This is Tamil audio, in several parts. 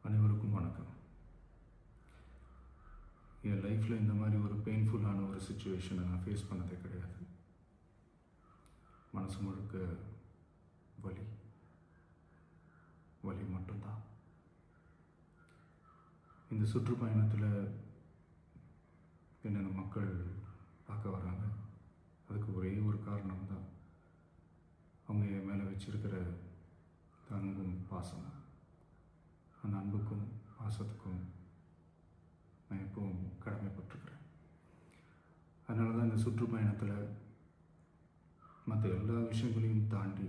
அனைவருக்கும் வணக்கம். என் லைஃப்பில் இந்த மாதிரி ஒரு பெயின்ஃபுல்லான ஒரு சுச்சுவேஷனை நான் ஃபேஸ் பண்ணதே கிடையாது. மனசு முழுக்க வலி வலி மட்டும்தான். இந்த சுற்றுப்பயணத்தில் என்னென்ன மக்கள் பார்க்க வராங்க, அதுக்கு ஒரே ஒரு காரணம் தான், அவங்க என் மேலே வச்சிருக்கிற அன்பும் பாசம். அந்த அன்புக்கும் பாசத்துக்கும் நான் எப்பவும் கடமைப்பட்டிருக்கிறேன். அதனால தான் இந்த சுற்றுப்பயணத்தில் மற்ற எல்லா விஷயங்களையும் தாண்டி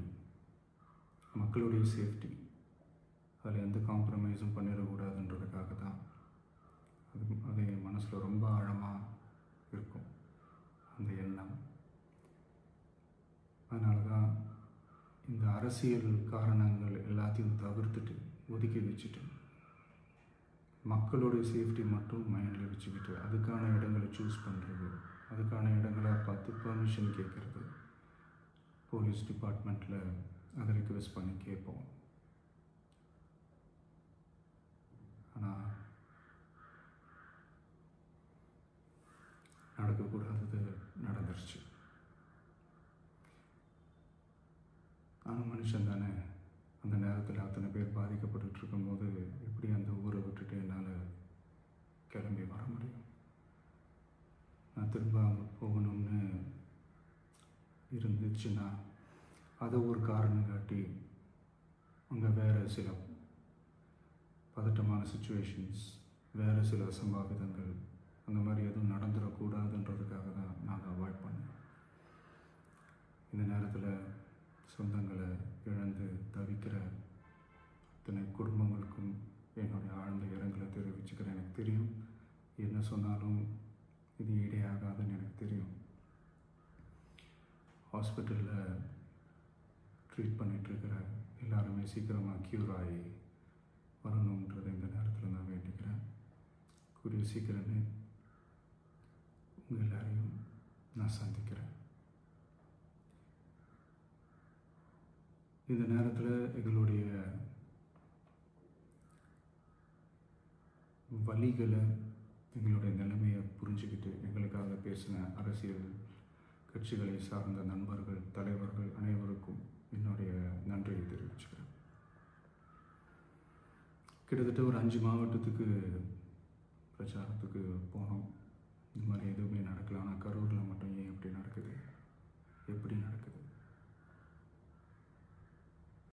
மக்களுடைய சேஃப்டி, அதில் எந்த காம்ப்ரமைஸும் பண்ணிடக்கூடாதுன்றதுக்காக தான் அது என் மனசில் ரொம்ப ஆழமாக இருக்கும் அந்த எண்ணம். அதனால தான் இந்த அரசியல் காரணங்கள் எல்லாத்தையும் தவிர்த்துட்டு ஒதுக்கி வச்சுட்டு மக்களுடைய சேஃப்டி மட்டும் மைண்டில் வச்சுக்கிட்டு அதுக்கான இடங்களை சூஸ் பண்ணுறது, அதுக்கான இடங்களை பார்த்து பெர்மிஷன் கேட்குறது, போலீஸ் டிபார்ட்மெண்ட்டில் அதை ரிக்வெஸ்ட் பண்ணி கேட்போம். ஆனால் நடக்கக்கூடாதது நடந்துருச்சு. நானும் மனுஷன் தானே. அந்த நேரத்தில் அத்தனை பேர் பாதிக்கப்பட்டு இருக்கும்போது எப்படி அந்த ஊரை விட்டுட்டு என்னால் கிளம்பி வர முடியும்? நான் திரும்ப அங்கே போகணும்னு இருந்துச்சுன்னா அதை ஒரு காரணம் காட்டி அங்கே வேறு சில பதட்டமான சுச்சுவேஷன்ஸ், வேறு சில சம்பாவிதங்கள் அந்த மாதிரி எதுவும் நடந்துடக்கூடாதுன்றதுக்காக தான் நான் அவாய்ட் பண்ணேன். இந்த நேரத்தில் சொந்தங்களை இழந்து தவிக்கிற அத்தனை குடும்பங்களுக்கும் என்னுடைய ஆழ்ந்த இரங்கலை தெரிவிச்சுக்கிறேன். எனக்கு தெரியும், என்ன சொன்னாலும் இது ஈடேயாகாதுன்னு எனக்கு தெரியும். ஹாஸ்பிட்டலில் ட்ரீட் பண்ணிகிட்ருக்கிற எல்லாருமே சீக்கிரமாக க்யூர் ஆகி வரணுன்றதை இந்த நேரத்தில் நான் வேண்டிக்கிறேன். கூடிய சீக்கிரமே உங்கள் எல்லாரையும் நான் சந்திக்கிறேன். இந்த நேரத்தில் எங்களுடைய வலிகளை, எங்களுடைய நிலைமையை புரிஞ்சுக்கிட்டு எங்களுக்காக பேசின அரசியல் கட்சிகளை சார்ந்த நண்பர்கள், தலைவர்கள் அனைவருக்கும் என்னுடைய நன்றியை தெரிவிச்சுக்கிறேன். கிட்டத்தட்ட ஒரு 5 மாவட்டத்துக்கு பிரச்சாரத்துக்கு போனோம். இந்த மாதிரி எதுவுமே நடக்கல. ஆனால் கரூரில் மட்டும் ஏன் எப்படி நடக்குது? எப்படி நடக்குது?